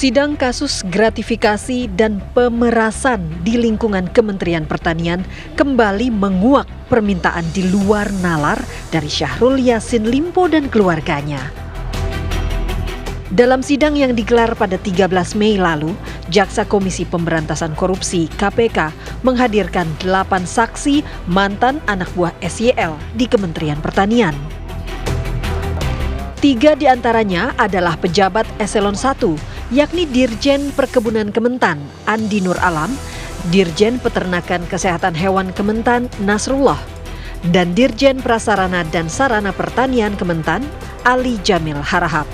Sidang kasus gratifikasi dan pemerasan di lingkungan Kementerian Pertanian kembali menguak permintaan di luar nalar dari Syahrul Yassin Limpo dan keluarganya. Dalam sidang yang digelar pada 13 Mei lalu, Jaksa Komisi Pemberantasan Korupsi (KPK) menghadirkan 8 saksi mantan anak buah SYL di Kementerian Pertanian. 3 diantaranya adalah pejabat eselon 1, yakni Dirjen Perkebunan Kementan Andi Nur Alam, Dirjen Peternakan Kesehatan Hewan Kementan Nasrullah, dan Dirjen Prasarana dan Sarana Pertanian Kementan Ali Jamil Harahap.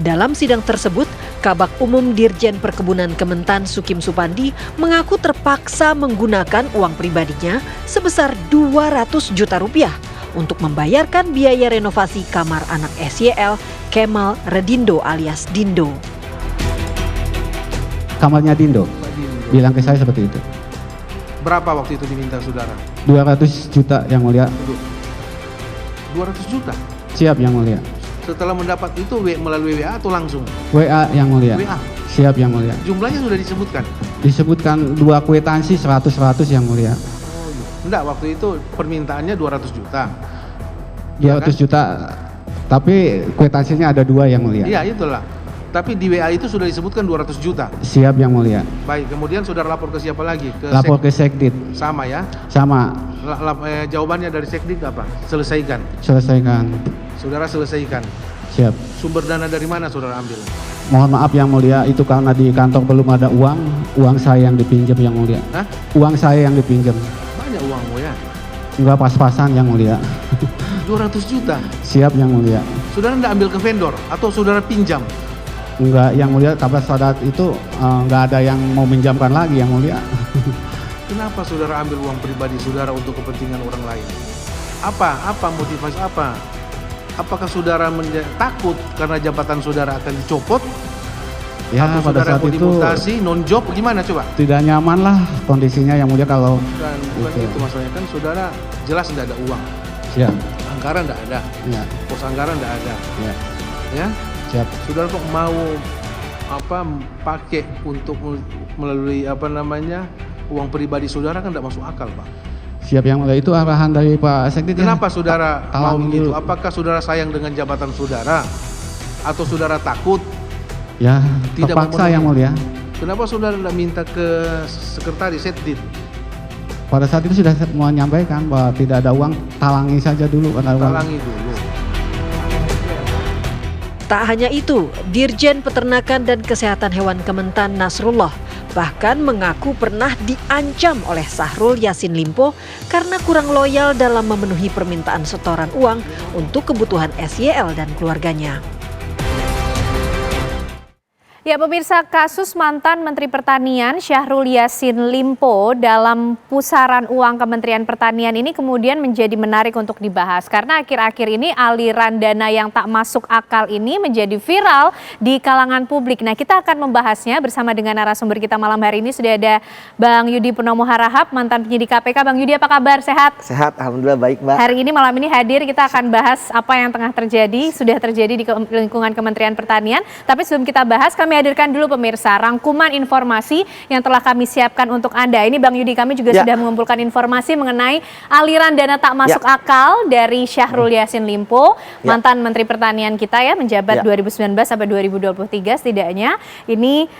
Dalam sidang tersebut, Kabag Umum Dirjen Perkebunan Kementan Sukim Supandi mengaku terpaksa menggunakan uang pribadinya sebesar 200 juta rupiah untuk membayarkan biaya renovasi kamar anak SYL Kemal Redindo alias Dindo. Kamarnya Dindo bilang ke saya seperti itu. Berapa waktu itu diminta saudara? 200 juta yang mulia. 200 juta? Siap yang mulia. Setelah mendapat itu melalui WA atau langsung? WA yang mulia. WA? Siap yang mulia. Jumlahnya sudah disebutkan? Disebutkan 2 kwitansi 100-100 yang mulia. Enggak, waktu itu permintaannya 200 juta. 200 juta, tapi kwitansinya ada 2 yang mulia. Iya, itulah. Tapi di WA itu sudah disebutkan 200 juta. Siap yang mulia. Baik, kemudian saudara lapor ke siapa lagi? Lapor ke Sekdit. Sama ya? Sama. Jawabannya dari Sekdit apa? Selesaikan. Selesaikan. Saudara selesaikan. Siap. Sumber dana dari mana saudara ambil? Mohon maaf yang mulia, itu karena di kantor belum ada uang saya yang dipinjam yang mulia. Hah? Uang saya yang dipinjam. Banyak uangmu ya? Enggak pas-pasan yang mulia. 200 juta? Siap yang mulia. Saudara enggak ambil ke vendor atau saudara pinjam? Enggak yang mulia, pada saat itu enggak ada yang mau minjamkan lagi yang mulia. Kenapa saudara ambil uang pribadi saudara untuk kepentingan orang lain? Apa motivasi apa? Apakah saudara takut karena jabatan saudara akan dicopot? Ya, atau pada saudara saat mau itu dimutasi, non-job, gimana coba? tidak nyaman lah kondisinya yang mulia kalau Bukan itu masalahnya, kan saudara jelas tidak ada uang. Siap. Anggaran tidak ada. Ya. Pos anggaran tidak ada. Ya. Ya? Siap. Saudara kok mau pakai untuk melalui uang pribadi saudara, kan tidak masuk akal, Pak. Siap yang mulia, itu arahan dari Pak Sekdit. Kenapa saudara mau begitu? Dulu. Apakah saudara sayang dengan jabatan saudara? Atau saudara takut? Ya, Tidak terpaksa yang mulia. Kenapa saudara tidak minta ke sekretaris Sekdit? Pada saat itu sudah menyampaikan bahwa tidak ada uang, talangi saja dulu. Talangi dulu. Tak hanya itu, Dirjen Peternakan dan Kesehatan Hewan Kementan Nasrullah bahkan mengaku pernah diancam oleh Syahrul Yassin Limpo karena kurang loyal dalam memenuhi permintaan setoran uang untuk kebutuhan SYL dan keluarganya. Ya pemirsa, kasus mantan Menteri Pertanian Syahrul Yassin Limpo dalam pusaran uang Kementerian Pertanian ini kemudian menjadi menarik untuk dibahas. Karena akhir-akhir ini aliran dana yang tak masuk akal ini menjadi viral di kalangan publik. Nah, kita akan membahasnya bersama dengan narasumber kita malam hari ini. Sudah ada Bang Yudi Purnomo Harahap, mantan penyidik KPK. Bang Yudi, apa kabar? Sehat? Sehat, alhamdulillah baik, Mbak. Hari ini malam ini hadir, kita akan bahas apa yang tengah terjadi, sudah terjadi di lingkungan Kementerian Pertanian. Tapi sebelum kita bahas, kami hadirkan dulu pemirsa rangkuman informasi yang telah kami siapkan untuk Anda. Ini Bang Yudi, kami juga sudah mengumpulkan informasi mengenai aliran dana tak masuk akal dari Syahrul Yassin Limpo, mantan Menteri Pertanian kita ya, menjabat 2019 sampai 2023 setidaknya. Ini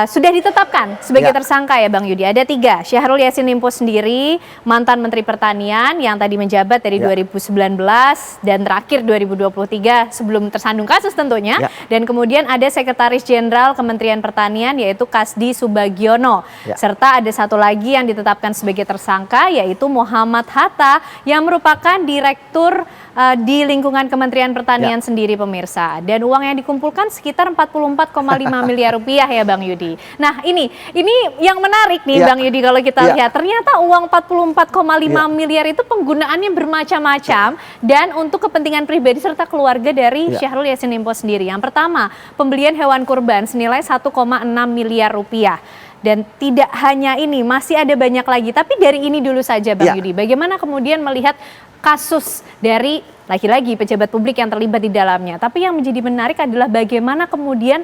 sudah ditetapkan sebagai tersangka ya Bang Yudi. Ada 3, Syahrul Yassin Limpo sendiri, mantan Menteri Pertanian yang tadi menjabat dari 2019 dan terakhir 2023 sebelum tersandung kasus tentunya. Dan kemudian ada Sekretaris Jenderal Kementerian Pertanian yaitu Kasdi Subagiono. Serta ada satu lagi yang ditetapkan sebagai tersangka yaitu Muhammad Hatta yang merupakan direktur di lingkungan Kementerian Pertanian sendiri pemirsa. Dan uang yang dikumpulkan sekitar 44,5 miliar rupiah ya Bang Yudi. Nah ini yang menarik nih Bang Yudi kalau kita lihat. Ternyata uang 44,5 miliar itu penggunaannya bermacam-macam dan untuk kepentingan pribadi serta keluarga dari Syahrul Yassin Limpo sendiri. Yang pertama, pembelian hewan kurban senilai 1,6 miliar rupiah. Dan tidak hanya ini, masih ada banyak lagi. Tapi dari ini dulu saja Bang Yudi, bagaimana kemudian melihat kasus dari lagi-lagi pejabat publik yang terlibat di dalamnya. Tapi yang menjadi menarik adalah bagaimana kemudian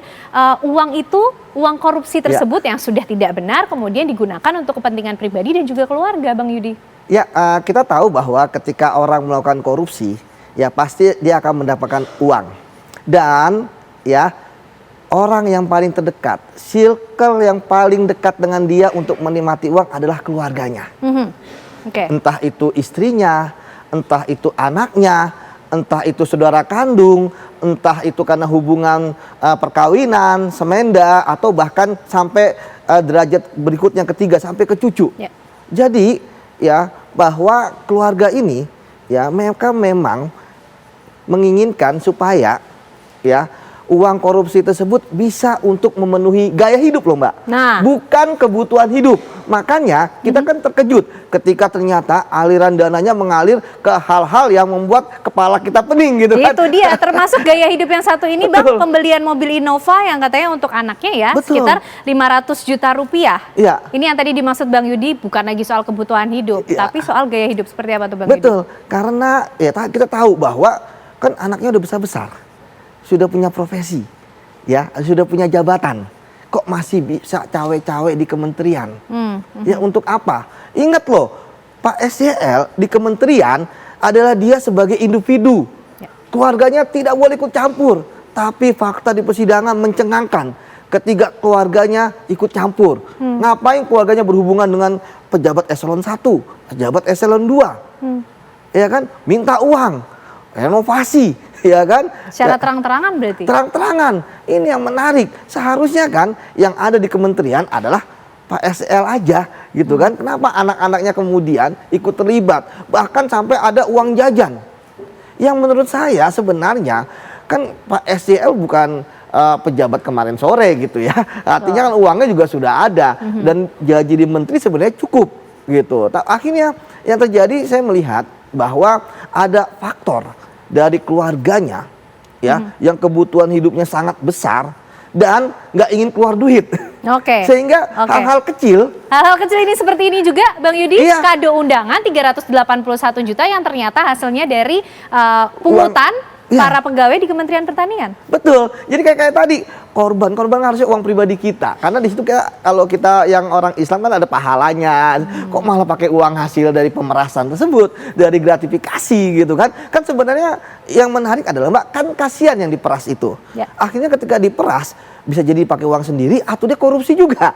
uang korupsi tersebut yang sudah tidak benar kemudian digunakan untuk kepentingan pribadi dan juga keluarga, Bang Yudi. Ya, kita tahu bahwa ketika orang melakukan korupsi, ya pasti dia akan mendapatkan uang. Dan ya, orang yang paling terdekat, circle yang paling dekat dengan dia untuk menikmati uang adalah keluarganya. Entah itu istrinya, entah itu anaknya, entah itu saudara kandung, entah itu karena hubungan perkawinan, semenda, atau bahkan sampai derajat berikutnya ketiga sampai ke cucu. Jadi ya, bahwa keluarga ini ya mereka memang menginginkan supaya ya uang korupsi tersebut bisa untuk memenuhi gaya hidup loh Mbak, bukan kebutuhan hidup. Makanya kita kan terkejut ketika ternyata aliran dananya mengalir ke hal-hal yang membuat kepala kita pening gitu kan. Itu dia, termasuk gaya hidup yang satu ini Bang, pembelian mobil Innova yang katanya untuk anaknya ya, sekitar 500 juta rupiah. Ini yang tadi dimaksud Bang Yudi, bukan lagi soal kebutuhan hidup, tapi soal gaya hidup. Seperti apa tuh Bang Yudi? Karena ya kita tahu bahwa kan anaknya udah besar-besar, sudah punya profesi, ya sudah punya jabatan, kok masih bisa cawe-cawe di kementerian? Ya untuk apa? Ingat loh, Pak SYL di kementerian adalah dia sebagai individu, keluarganya tidak boleh ikut campur. Tapi fakta di persidangan mencengangkan ketika keluarganya ikut campur. Ngapain keluarganya berhubungan dengan pejabat eselon 1, pejabat eselon 2, ya kan? Minta uang, renovasi, ya kan? Secara terang-terangan berarti? Terang-terangan. Ini yang menarik. Seharusnya kan yang ada di kementerian adalah Pak SL aja gitu kan. Kenapa anak-anaknya kemudian ikut terlibat? Bahkan sampai ada uang jajan. Yang menurut saya sebenarnya kan Pak SCL bukan pejabat kemarin sore gitu ya. Artinya kan uangnya juga sudah ada. Dan jadi menteri sebenarnya cukup gitu. Akhirnya yang terjadi saya melihat bahwa ada faktor dari keluarganya ya yang kebutuhan hidupnya sangat besar dan nggak ingin keluar duit. Sehingga hal-hal kecil ini seperti ini juga Bang Yudi, kado undangan 381 juta yang ternyata hasilnya dari pungutan para pegawai di Kementerian Pertanian. Betul. Jadi kayak tadi korban harusnya uang pribadi kita, karena di situ kalau kita yang orang Islam kan ada pahalanya. Kok malah pakai uang hasil dari pemerasan tersebut, dari gratifikasi gitu kan? Kan sebenarnya yang menarik adalah Mbak, kan kasihan yang diperas itu. Akhirnya ketika diperas bisa jadi pakai uang sendiri atau dia korupsi juga.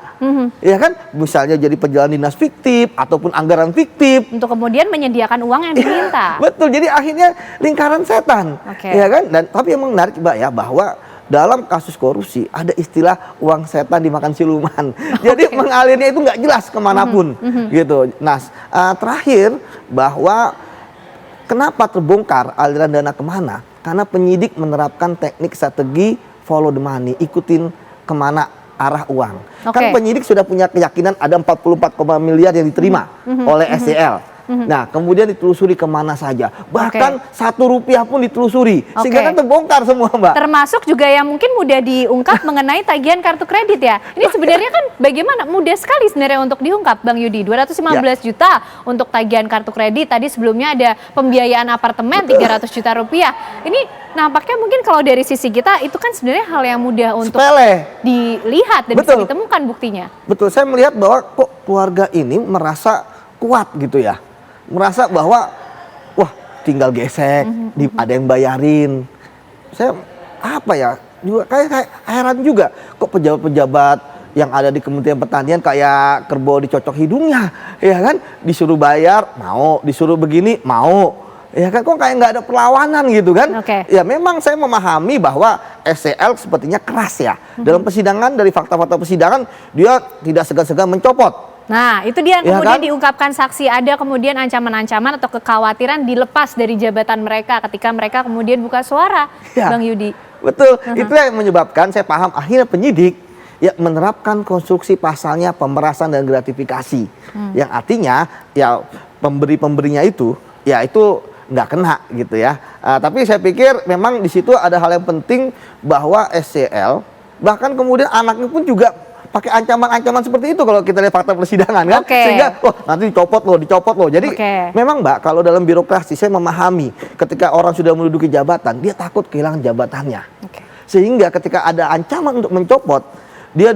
Ya kan? Misalnya jadi perjalanan dinas fiktif ataupun anggaran fiktif untuk kemudian menyediakan uang yang diminta. Betul. Jadi akhirnya lingkaran setan. Ya kan? Dan tapi yang menarik Mbak ya, bahwa dalam kasus korupsi ada istilah uang setan dimakan siluman. Jadi mengalirnya itu nggak jelas kemanapun gitu. Nah, terakhir bahwa kenapa terbongkar aliran dana kemana? Karena penyidik menerapkan teknik strategi follow the money, ikutin kemana arah uang. Kan penyidik sudah punya keyakinan ada 44, miliar yang diterima oleh SCL. Nah, kemudian ditelusuri kemana saja. Bahkan 1 rupiah pun ditelusuri. Sehingga kan terbongkar semua Mbak. Termasuk juga yang mungkin mudah diungkap mengenai tagihan kartu kredit ya. Ini sebenarnya kan bagaimana? Mudah sekali sebenarnya untuk diungkap Bang Yudi. 215 juta untuk tagihan kartu kredit. Tadi sebelumnya ada pembiayaan apartemen 300 juta rupiah. Ini nampaknya mungkin kalau dari sisi kita itu kan sebenarnya hal yang mudah untuk dilihat dan bisa ditemukan buktinya. Betul, saya melihat bahwa kok keluarga ini merasa kuat gitu ya. Merasa bahwa wah tinggal gesek, ada yang bayarin. Saya apa ya, juga kayak heran juga kok pejabat-pejabat yang ada di Kementerian Pertanian kayak kerbau dicocok hidungnya, ya kan? Disuruh bayar mau, disuruh begini mau, ya kan? Kok kayak nggak ada perlawanan gitu kan? Ya memang saya memahami bahwa SCL sepertinya keras ya. Dalam persidangan, dari fakta-fakta persidangan dia tidak segan-segan mencopot. Nah, itu dia yang kemudian diungkapkan saksi, ada kemudian ancaman-ancaman atau kekhawatiran dilepas dari jabatan mereka ketika mereka kemudian buka suara, Bang Yudi. Betul, itu yang menyebabkan saya paham akhirnya penyidik ya menerapkan konstruksi pasalnya pemerasan dan gratifikasi. Yang artinya ya pemberi-pemberinya itu ya itu nggak kena gitu ya. Tapi saya pikir memang di situ ada hal yang penting bahwa SCL bahkan kemudian anaknya pun juga pakai ancaman-ancaman seperti itu kalau kita lihat fakta persidangan kan. Oke. Sehingga nanti dicopot loh. Jadi memang Mbak, kalau dalam birokrasi saya memahami ketika orang sudah menduduki jabatan, dia takut kehilangan jabatannya. Sehingga ketika ada ancaman untuk mencopot, dia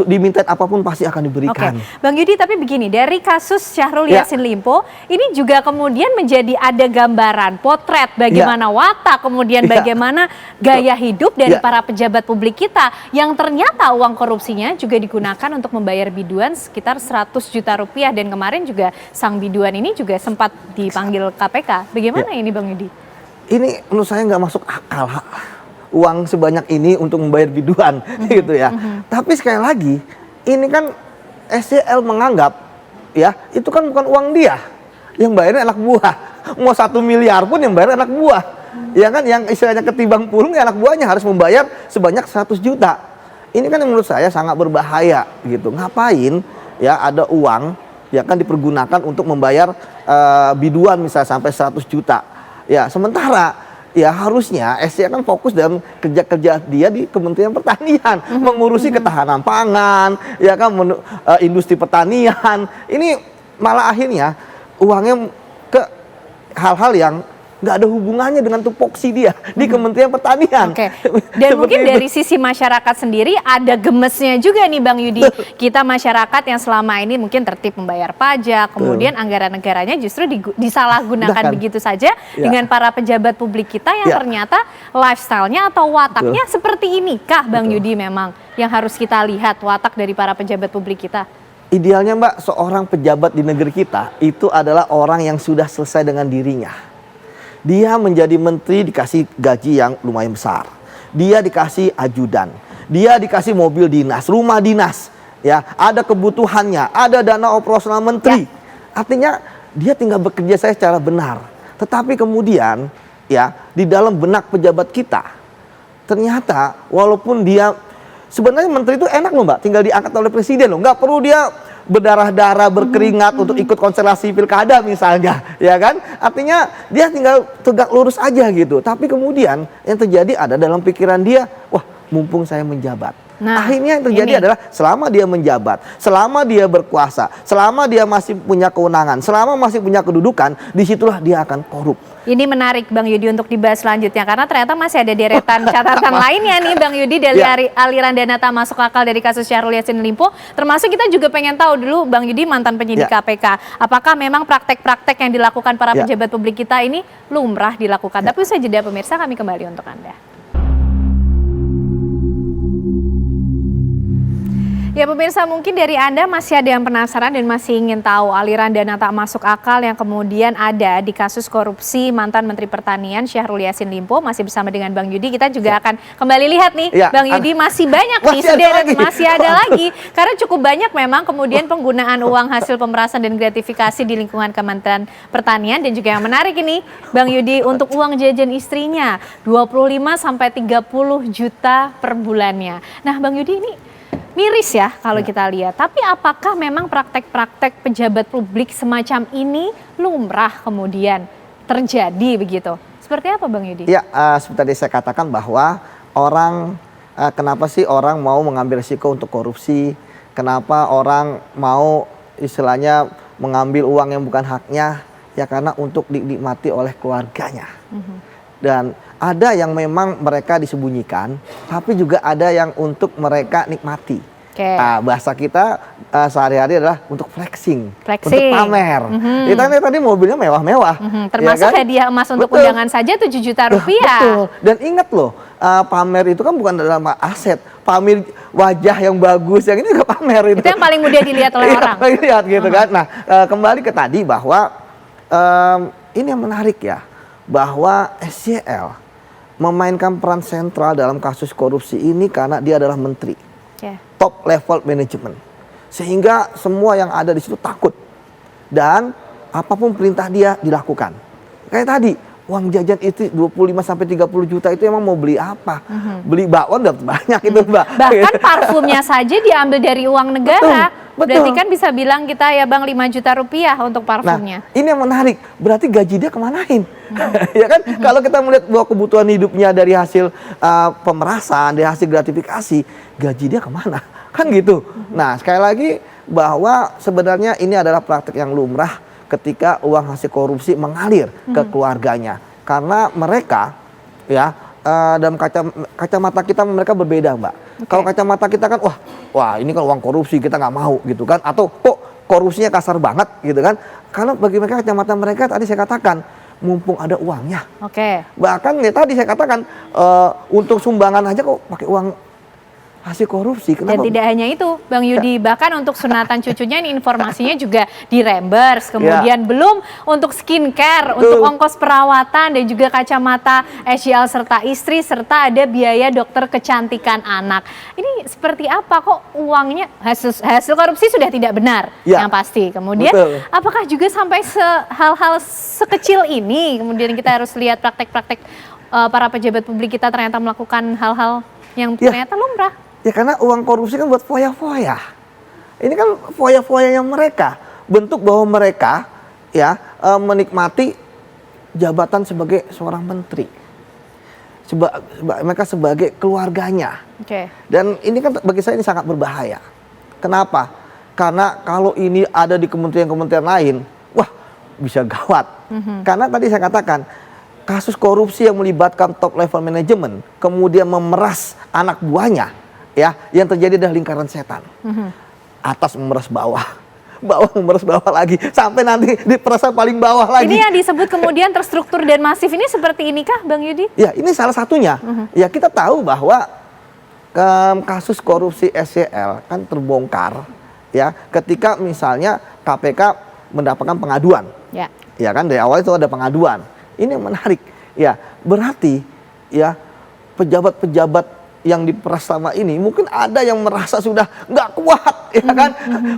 diminta apapun pasti akan diberikan. Bang Yudi, tapi begini, dari kasus Syahrul Yassin Limpo ini juga kemudian menjadi ada gambaran potret bagaimana watak, kemudian bagaimana gaya hidup dari para pejabat publik kita yang ternyata uang korupsinya juga digunakan untuk membayar biduan sekitar 100 juta rupiah, dan kemarin juga sang biduan ini juga sempat dipanggil KPK. Bagaimana ini Bang Yudi? Ini menurut saya nggak masuk akal. Uang sebanyak ini untuk membayar biduan gitu ya. Tapi sekali lagi, ini kan SCL menganggap ya itu kan bukan uang dia, yang bayarnya anak buah. Mau 1 miliar pun yang bayar anak buah. Ya kan, yang istilahnya ketimbang pulung ya anak buahnya harus membayar sebanyak 100 juta. Ini kan yang menurut saya sangat berbahaya gitu. Ngapain ya ada uang ya kan dipergunakan untuk membayar biduan misalnya sampai 100 juta. Ya, sementara ya harusnya SCL kan fokus dalam kerja-kerja dia di Kementerian Pertanian, mengurusi ketahanan pangan, ya kan, industri pertanian. Ini malah akhirnya uangnya ke hal-hal yang nggak ada hubungannya dengan tupoksi dia di Kementerian Pertanian. Dan mungkin dari sisi masyarakat sendiri ada gemesnya juga nih Bang Yudi. Kita masyarakat yang selama ini mungkin tertib membayar pajak, kemudian anggaran negaranya justru disalahgunakan begitu saja dengan para pejabat publik kita yang ternyata lifestyle-nya atau wataknya seperti ini kah Bang Yudi, memang yang harus kita lihat watak dari para pejabat publik kita? Idealnya Mbak, seorang pejabat di negeri kita itu adalah orang yang sudah selesai dengan dirinya. Dia menjadi menteri dikasih gaji yang lumayan besar. Dia dikasih ajudan. Dia dikasih mobil dinas, rumah dinas. Ya, ada kebutuhannya, ada dana operasional menteri. Artinya dia tinggal bekerja saya secara benar. Tetapi kemudian ya di dalam benak pejabat kita ternyata walaupun dia sebenarnya menteri itu enak loh Mbak, tinggal diangkat oleh presiden loh. Nggak perlu dia berdarah-darah, berkeringat untuk ikut konstelasi pilkada misalnya, ya kan? Artinya dia tinggal tegak lurus aja gitu. Tapi kemudian yang terjadi ada dalam pikiran dia, wah mumpung saya menjabat. Akhirnya yang terjadi adalah selama dia menjabat, selama dia berkuasa, selama dia masih punya kewenangan, selama masih punya kedudukan, disitulah dia akan korup. Ini menarik Bang Yudi untuk dibahas selanjutnya, karena ternyata masih ada deretan catatan lainnya nih Bang Yudi dari aliran dana tak masuk akal dari kasus Syahrul Yassin Limpo. Termasuk kita juga pengen tahu dulu Bang Yudi, mantan penyidik KPK, apakah memang praktek-praktek yang dilakukan para pejabat publik kita ini lumrah dilakukan? Tapi usai jeda pemirsa, kami kembali untuk Anda. Ya pemirsa, mungkin dari Anda masih ada yang penasaran dan masih ingin tahu aliran dana tak masuk akal yang kemudian ada di kasus korupsi mantan Menteri Pertanian Syahrul Yassin Limpo. Masih bersama dengan Bang Yudi, kita juga akan kembali lihat nih Bang Yudi, masih banyak nih, masih ada lagi. Karena cukup banyak memang kemudian penggunaan uang hasil pemerasan dan gratifikasi di lingkungan Kementerian Pertanian. Dan juga yang menarik ini Bang Yudi, untuk uang jajan istrinya 25 sampai 30 juta per bulannya. Nah Bang Yudi, ini miris ya kalau kita lihat. Tapi apakah memang praktek-praktek pejabat publik semacam ini lumrah kemudian terjadi begitu? Seperti apa Bang Yudi? Ya, seperti tadi saya katakan bahwa orang, kenapa sih orang mau mengambil risiko untuk korupsi? Kenapa orang mau istilahnya mengambil uang yang bukan haknya? Ya karena untuk dinikmati oleh keluarganya. Dan ada yang memang mereka disembunyikan, tapi juga ada yang untuk mereka nikmati. Bahasa kita sehari-hari adalah untuk flexing, untuk pamer. Kita tadi mobilnya mewah-mewah. Termasuk ya kan? Hadiah emas untuk undangan saja 7 juta rupiah. Betul. Dan ingat loh, pamer itu kan bukan dalam aset. Pamer wajah yang bagus, yang ini juga pamer. Itu yang paling mudah dilihat oleh orang. Lihat gitu kan. Nah, kembali ke tadi bahwa ini yang menarik ya, bahwa SCL memainkan peran sentral dalam kasus korupsi ini karena dia adalah menteri, top level manajemen, sehingga semua yang ada di situ takut dan apapun perintah dia dilakukan. Kayak tadi uang jajan itu 25 sampai 30 juta itu emang mau beli apa? Beli bakwan dapat banyak itu Mbak. Bahkan parfumnya saja diambil dari uang negara. Betul. Berarti kan bisa bilang kita ya Bang 5 juta rupiah untuk parfumnya. Nah, ini yang menarik. Berarti gaji dia kemanain? Ya kan? Kalau kita melihat bahwa kebutuhan hidupnya dari hasil pemerasan, dari hasil gratifikasi, gaji dia kemana? kan gitu. Nah, sekali lagi bahwa sebenarnya ini adalah praktik yang lumrah ketika uang hasil korupsi mengalir ke keluarganya, karena mereka ya dalam kacamata kita mereka berbeda, Mbak. Kalau kacamata kita kan wah ini kan uang korupsi, kita nggak mau gitu kan, atau kok korupsinya kasar banget gitu kan. Karena bagi mereka, kacamata mereka tadi saya katakan, mumpung ada uangnya. Bahkan ya tadi saya katakan untuk sumbangan aja kok pakai uang hasil korupsi. Kenapa? Dan tidak hanya itu, Bang Yudi, bahkan untuk sunatan cucunya ini informasinya juga di-reimburse. Kemudian belum untuk skincare, untuk ongkos perawatan dan juga kacamata SGL serta istri, serta ada biaya dokter kecantikan anak. Ini seperti apa kok uangnya hasil korupsi sudah tidak benar yang pasti. Kemudian apakah juga sampai hal-hal sekecil ini kemudian kita harus lihat praktek-praktek para pejabat publik kita ternyata melakukan hal-hal yang ternyata lumrah? Ya karena uang korupsi kan buat foya-foya. Ini kan foya-foyanya mereka. Bentuk bahwa mereka ya menikmati jabatan sebagai seorang menteri. Mereka sebagai keluarganya. Dan ini kan bagi saya ini sangat berbahaya. Kenapa? Karena kalau ini ada di kementerian-kementerian lain, wah bisa gawat. Karena tadi saya katakan, kasus korupsi yang melibatkan top level manajemen, kemudian memeras anak buahnya, ya, yang terjadi adalah lingkaran setan. Atas memeras bawah, bawah memeras bawah lagi, sampai nanti di perasaan paling bawah lagi. Ini yang disebut kemudian terstruktur dan masif ini seperti inikah, Bang Yudi? Ya, ini salah satunya. Ya, kita tahu bahwa kasus korupsi SGL kan terbongkar, ya, ketika misalnya KPK mendapatkan pengaduan. Ya kan, dari awal itu ada pengaduan. Ini yang menarik. Ya, berarti ya pejabat-pejabat yang diperas sama ini mungkin ada yang merasa sudah nggak kuat, ya kan,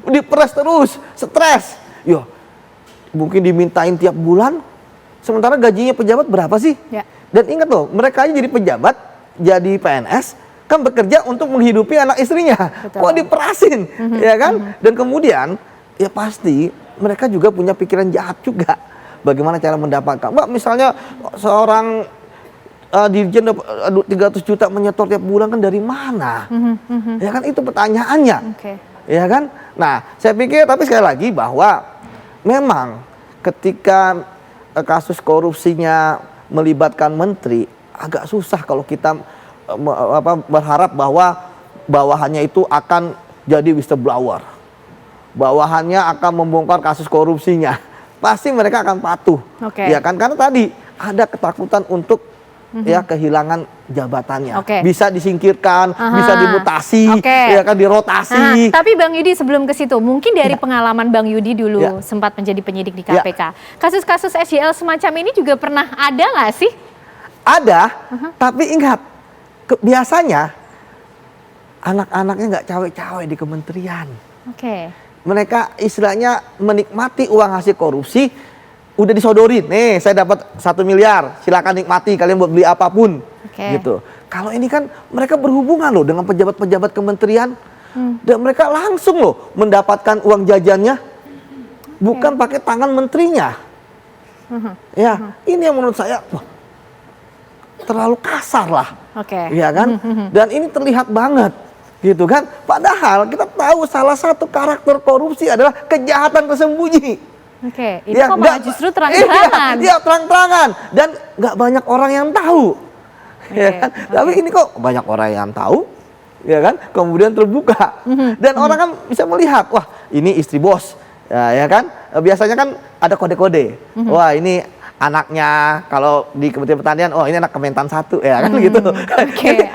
diperas terus, stres, mungkin dimintain tiap bulan, sementara gajinya pejabat berapa sih? Dan ingat loh, mereka aja jadi pejabat, jadi PNS, kan bekerja untuk menghidupi anak istrinya, kok diperasin, ya kan? Dan kemudian ya pasti mereka juga punya pikiran jahat juga, bagaimana cara mendapatkan, Mbak, misalnya seorang dirjen 300 juta menyetor tiap bulan kan dari mana? Ya kan, itu pertanyaannya. Ya kan? Nah, saya pikir tapi sekali lagi bahwa memang ketika kasus korupsinya melibatkan menteri, agak susah kalau kita berharap bahwa bawahannya itu akan jadi whistleblower. Bawahannya akan membongkar kasus korupsinya. Pasti mereka akan patuh. Ya kan? Karena tadi ada ketakutan untuk ya kehilangan jabatannya, bisa disingkirkan, bisa dimutasi, ya kan, dirotasi. Tapi Bang Yudi, sebelum ke situ, mungkin dari pengalaman Bang Yudi dulu sempat menjadi penyidik di KPK, kasus-kasus SGL semacam ini juga pernah ada nggak sih? Ada, tapi ingat, biasanya anak-anaknya nggak cawe-cawe di kementerian. Mereka istilahnya menikmati uang hasil korupsi. Udah disodorin, nih saya dapat 1 miliar, silakan nikmati, kalian buat beli apapun, gitu. Kalau ini kan mereka berhubungan loh dengan pejabat-pejabat kementerian, dan mereka langsung loh mendapatkan uang jajannya, bukan pakai tangan menterinya. Ya, ini yang menurut saya terlalu kasar lah, ya kan? Dan ini terlihat banget, gitu kan? Padahal kita tahu salah satu karakter korupsi adalah kejahatan tersembunyi. Ini kok malah justru terang-terangan. Iya, terang-terangan. Dan nggak banyak orang yang tahu. Ya kan? Tapi ini kok banyak orang yang tahu, ya kan? Kemudian terbuka. Dan orang kan bisa melihat, wah ini istri bos. Ya kan? Biasanya kan ada kode-kode. Wah ini anaknya, kalau di Kementerian Pertanian, oh ini anak Kementan 1, ya kan, gitu.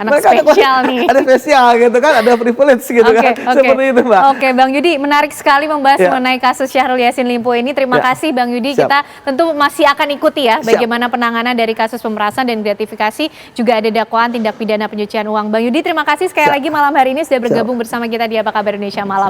Anak spesial nih. Ada spesial gitu kan, ada privilege gitu kan. Seperti itu, Mbak. Bang Yudi, menarik sekali membahas mengenai kasus Syahrul Yassin Limpo ini. Terima kasih Bang Yudi. Kita tentu masih akan ikuti ya bagaimana penanganan dari kasus pemerasan dan gratifikasi, juga ada dakwaan tindak pidana pencucian uang. Bang Yudi, terima kasih sekali lagi malam hari ini sudah bergabung bersama kita di Apa Kabar Indonesia Malam.